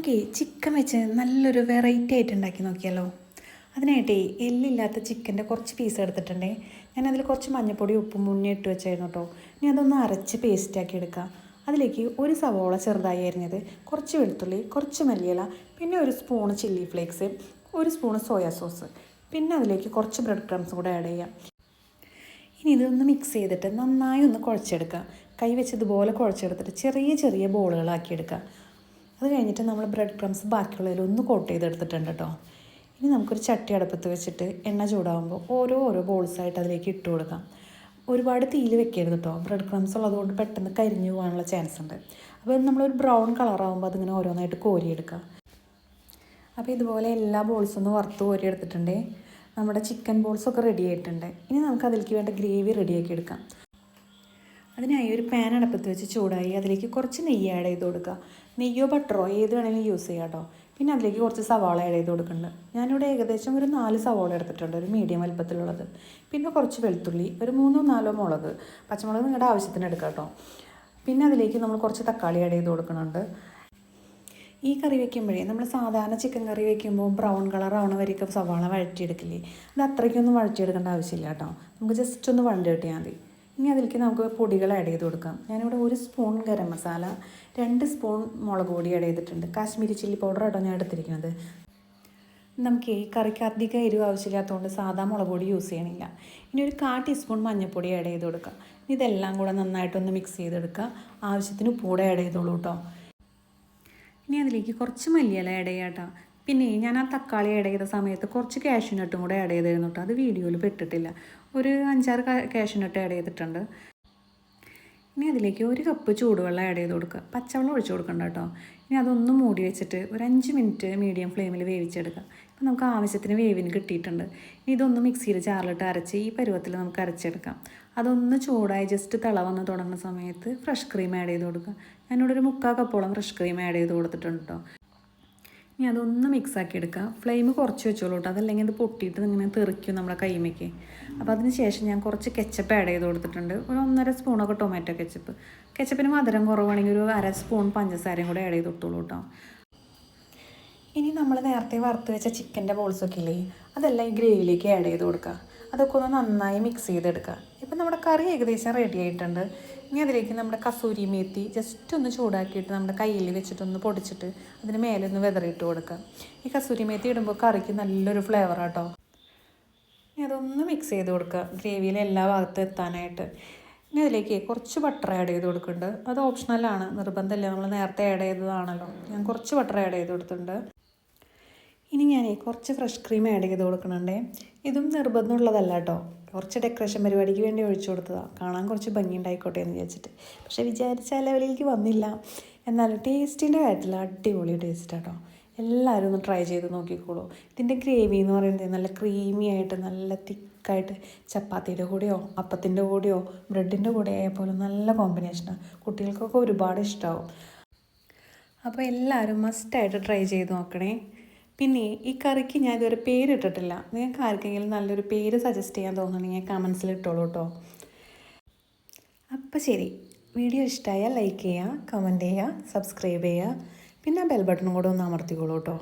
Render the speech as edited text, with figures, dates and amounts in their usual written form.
നമുക്ക് ചിക്കൻ വെച്ച് നല്ലൊരു വെറൈറ്റി ആയിട്ട് ഉണ്ടാക്കി നോക്കിയാലോ. അതിനായിട്ടേ എല്ലില്ലാത്ത ചിക്കൻ്റെ കുറച്ച് പീസ് എടുത്തിട്ടുണ്ടേ. ഞാനതിൽ കുറച്ച് മഞ്ഞൾപ്പൊടി ഉപ്പും മുന്നേ ഇട്ട് വെച്ചായിരുന്നു കേട്ടോ. ഇനി അതൊന്ന് അരച്ച് പേസ്റ്റാക്കി എടുക്കുക. അതിലേക്ക് ഒരു സവോള ചെറുതായി അരിഞ്ഞത്, കുറച്ച് വെളുത്തുള്ളി, കുറച്ച് മല്ലിയില, പിന്നെ ഒരു സ്പൂണ് ചില്ലി ഫ്ലേക്സ്, ഒരു സ്പൂണ് സോയാ സോസ്, പിന്നെ അതിലേക്ക് കുറച്ച് ബ്രെഡ് ക്രംസ് കൂടെ ആഡ് ചെയ്യാം. ഇനി ഇതൊന്ന് മിക്സ് ചെയ്തിട്ട് നന്നായി ഒന്ന് കുഴച്ചെടുക്കുക. കൈ വെച്ച് ഇതുപോലെ കുഴച്ചെടുത്തിട്ട് ചെറിയ ചെറിയ ബോളുകളാക്കി എടുക്കുക. അത് കഴിഞ്ഞിട്ട് നമ്മൾ ബ്രെഡ് ക്രംസ് ബാക്കിയുള്ളതിൽ ഒന്ന് കോട്ട് ചെയ്തെടുത്തിട്ടുണ്ട് കേട്ടോ. ഇനി നമുക്കൊരു ചട്ടി അടുപ്പത്ത് വെച്ചിട്ട് എണ്ണ ചൂടാകുമ്പോൾ ഓരോ ബോൾസായിട്ട് അതിലേക്ക് ഇട്ട് കൊടുക്കാം. ഒരുപാട് തീയിൽ വെക്കരുത് കേട്ടോ. ബ്രെഡ് ക്രംസ് ഉള്ളതുകൊണ്ട് പെട്ടെന്ന് കരിഞ്ഞു പോകാനുള്ള ചാൻസ് ഉണ്ട്. അപ്പോൾ നമ്മളൊരു ബ്രൗൺ കളറാകുമ്പോൾ അതിങ്ങനെ ഓരോന്നായിട്ട് കോരിയെടുക്കാം. അപ്പോൾ ഇതുപോലെ എല്ലാ ബോൾസും ഒന്ന് വറുത്ത് കോരിയെടുത്തിട്ടുണ്ട്. നമ്മുടെ ചിക്കൻ ബോൾസൊക്കെ റെഡി ആയിട്ടുണ്ട്. ഇനി നമുക്ക് അതിലേക്ക് വേണ്ട ഗ്രേവി റെഡിയാക്കി എടുക്കാം. അതിനായി ഒരു പാൻ അടുപ്പത്ത് വെച്ച് ചൂടായി അതിലേക്ക് കുറച്ച് നെയ്യ് ആഡ് ചെയ്ത് കൊടുക്കുക. നെയ്യോ ബട്ടറോ ഏത് വേണമെങ്കിലും യൂസ് ചെയ്യാം കേട്ടോ. പിന്നെ അതിലേക്ക് കുറച്ച് സവാള ആഡ് ചെയ്ത് കൊടുക്കുന്നുണ്ട്. ഞാനിവിടെ ഏകദേശം ഒരു 4 സവാള എടുത്തിട്ടുണ്ട്, ഒരു മീഡിയം വലുപ്പത്തിലുള്ളത്. പിന്നെ കുറച്ച് വെളുത്തുള്ളി, ഒരു 3-4 മുളക്, പച്ചമുളക് നിങ്ങളുടെ ആവശ്യത്തിന് എടുക്കാം കേട്ടോ. പിന്നെ അതിലേക്ക് നമ്മൾ കുറച്ച് തക്കാളി ആഡ് ചെയ്ത് കൊടുക്കുന്നുണ്ട്. ഈ കറി വയ്ക്കുമ്പോഴേ നമ്മൾ സാധാരണ ചിക്കൻ കറി വയ്ക്കുമ്പോൾ ബ്രൗൺ കളർ ആവണ വരെയൊക്കെ സവാള വഴറ്റിയെടുക്കില്ലേ, അത് അത്രയ്ക്കൊന്നും വഴറ്റിയെടുക്കേണ്ട ആവശ്യമില്ല കേട്ടോ. നമുക്ക് ജസ്റ്റ് ഒന്ന് വഴണ്ടി കിട്ടിയാൽ മതി. ഇനി അതിലേക്ക് നമുക്ക് പൊടികൾ ആഡ് ചെയ്ത് കൊടുക്കാം. ഞാനിവിടെ 1 സ്പൂൺ ഗരം മസാല, 2 സ്പൂൺ മുളക് പൊടി ആഡ് ചെയ്തിട്ടുണ്ട്. കാശ്മീരി ചില്ലി പൗഡർ ആട്ടോ ഞാൻ എടുത്തിരിക്കുന്നത്. നമുക്ക് ഈ കറിക്ക് അധികം എരിവ് ആവശ്യമില്ലാത്തതുകൊണ്ട് സാധാ മുളക് പൊടി യൂസ് ചെയ്യണില്ല. ഇനി ഒരു 1/4 ടീസ്പൂൺ മഞ്ഞൾപ്പൊടി ആഡ് ചെയ്ത് കൊടുക്കുക. ഇതെല്ലാം കൂടെ നന്നായിട്ടൊന്ന് മിക്സ് ചെയ്തെടുക്കുക. ആവശ്യത്തിന് ഉപ്പ് കൂടെ ആഡ് ചെയ്തോളൂ കേട്ടോ. ഇനി അതിലേക്ക് കുറച്ച് മല്ലിയില ആഡ് ചെയ്യാം കേട്ടോ. പിന്നെ ഞാൻ ആ തക്കാളി ആഡ് ചെയ്ത സമയത്ത് കുറച്ച് കാഷ്യൂനട്ടും കൂടെ ആഡ് ചെയ്തിരുന്നു കേട്ടോ. അത് വീഡിയോയിൽ പെട്ടിട്ടില്ല. ഒരു 5-6 കാഷ്യൂനട്ട് ആഡ് ചെയ്തിട്ടുണ്ട്. ഇനി അതിലേക്ക് 1 കപ്പ് ചൂടുവെള്ളം ആഡ് ചെയ്ത് കൊടുക്കുക. പച്ചവെള്ളം ഒഴിച്ച് കൊടുക്കണ്ട കേട്ടോ. ഇനി അതൊന്ന് മൂടി വെച്ചിട്ട് ഒരു 5 മിനിറ്റ് മീഡിയം ഫ്ലെയിമിൽ വേവിച്ചെടുക്കുക. ഇപ്പം നമുക്ക് ആവശ്യത്തിന് വേവിന് കിട്ടിയിട്ടുണ്ട്. ഇതൊന്ന് മിക്സിയിൽ ജാറിലിട്ട് അരച്ച് ഈ പരുവത്തിൽ നമുക്ക് അരച്ചെടുക്കാം. അതൊന്ന് ചൂടായി ജസ്റ്റ് തിളവന്ന് തുടങ്ങുന്ന സമയത്ത് ഫ്രഷ് ക്രീം ആഡ് ചെയ്ത് കൊടുക്കുക. ഞാനിവിടെ ഒരു 3/4 കപ്പോളം ഫ്രഷ് ക്രീം ആഡ് ചെയ്ത് കൊടുത്തിട്ടുണ്ട് കേട്ടോ. ഇനി അതൊന്ന് മിക്സാക്കി എടുക്കുക. ഫ്ലെയിം കുറച്ച് വെച്ചോളൂ കേട്ടോ, അതല്ലെങ്കിൽ ഇത് പൊട്ടിയിട്ട് ഇങ്ങനെ തെറിക്കും നമ്മുടെ കൈമയ്ക്ക്. അപ്പോൾ അതിന് ശേഷം ഞാൻ കുറച്ച് കെച്ചപ്പ് ആഡ് ചെയ്ത് കൊടുത്തിട്ടുണ്ട്. ഒരു 1.5 സ്പൂണൊക്കെ ടൊമാറ്റോ കെച്ചപ്പ്. കെച്ചപ്പിന് മധുരം കുറവാണെങ്കിൽ ഒരു 1/2 സ്പൂൺ പഞ്ചസാരയും കൂടെ ആഡ് ചെയ്ത് കൊടുത്തോളൂ കേട്ടോ. ഇനി നമ്മൾ നേരത്തെ വറുത്ത് വെച്ച ചിക്കൻ്റെ ബോൾസൊക്കെ ഇല്ലേ, അതെല്ലാം ഈ ഗ്രേവിയിലേക്ക് ആഡ് ചെയ്ത് കൊടുക്കുക. അതൊക്കെ ഒന്ന് നന്നായി മിക്സ് ചെയ്തെടുക്കുക. ഇപ്പം നമ്മുടെ കറി ഏകദേശം റെഡി ആയിട്ടുണ്ട്. ഇനി അതിലേക്ക് നമ്മുടെ കസൂരി മേത്തി ജസ്റ്റ് ഒന്ന് ചൂടാക്കിയിട്ട് നമ്മുടെ കയ്യിൽ വെച്ചിട്ടൊന്ന് പൊടിച്ചിട്ട് അതിന് മേലെ ഒന്ന് വെതറിയിട്ട് കൊടുക്കുക. ഈ കസൂരി മേത്തി ഇടുമ്പോൾ കറിക്ക് നല്ലൊരു ഫ്ലേവറാണ് കേട്ടോ. ഇനി അതൊന്ന് മിക്സ് ചെയ്ത് കൊടുക്കുക ഗ്രേവിയിൽ എല്ലാ ഭാഗത്തും എത്താനായിട്ട്. ഇനി അതിലേക്ക് കുറച്ച് ബട്ടർ ആഡ് ചെയ്ത് കൊടുക്കുന്നുണ്ട്. അത് ഓപ്ഷണലാണ്, നിർബന്ധമില്ല. നമ്മൾ നേരത്തെ ആഡ് ചെയ്തതാണല്ലോ. ഞാൻ കുറച്ച് ബട്ടർ ആഡ് ചെയ്ത് കൊടുത്തിട്ടുണ്ട്. ഇനി ഞാൻ കുറച്ച് ഫ്രഷ് ക്രീം ആഡ് ചെയ്ത് കൊടുക്കണുണ്ടേ. ഇതും നിർബന്ധമുള്ളതല്ല കേട്ടോ. കുറച്ച് ഡെക്കറേഷൻ പരിപാടിക്ക് വേണ്ടി ഒഴിച്ചു കൊടുത്തതാണ്, കാണാൻ കുറച്ച് ഭംഗി ഉണ്ടായിക്കോട്ടെ എന്ന് വിചാരിച്ചിട്ട്. പക്ഷേ വിചാരിച്ച ലെവലിലേക്ക് വന്നില്ല. എന്നാലും ടേസ്റ്റിൻ്റെ കാര്യത്തിൽ അടിപൊളി ടേസ്റ്റ് കേട്ടോ. എല്ലാവരും ഒന്ന് ട്രൈ ചെയ്ത് നോക്കിക്കോളൂ. ഇതിൻ്റെ ഗ്രേവി എന്ന് പറയുന്നത് നല്ല ക്രീമി ആയിട്ട് നല്ല തിക്കായിട്ട് ചപ്പാത്തിയുടെ കൂടെയോ അപ്പത്തിൻ്റെ കൂടെയോ ബ്രെഡിൻ്റെ കൂടെ ആയപ്പോലും നല്ല കോമ്പിനേഷനാണ്. കുട്ടികൾക്കൊക്കെ ഒരുപാട് ഇഷ്ടമാവും. അപ്പോൾ എല്ലാവരും മസ്റ്റായിട്ട് ട്രൈ ചെയ്ത് നോക്കണേ. പിന്നെ ഈ കറിക്ക് ഞാൻ ഇതുവരെ പേരിട്ടിട്ടില്ല. നിങ്ങൾക്ക് ആർക്കെങ്കിലും നല്ലൊരു പേര് സജസ്റ്റ് ചെയ്യാൻ തോന്നുന്നുണ്ടെങ്കിൽ കമൻസിൽ ഇട്ടോളൂ കേട്ടോ. അപ്പോൾ ശരി, വീഡിയോ ഇഷ്ടമായാൽ ലൈക്ക് ചെയ്യുക, കമൻറ്റ് ചെയ്യുക, സബ്സ്ക്രൈബ് ചെയ്യുക, പിന്നെ ബെൽ ബട്ടണും കൂടെ ഒന്ന് അമർത്തിക്കോളൂ കേട്ടോ.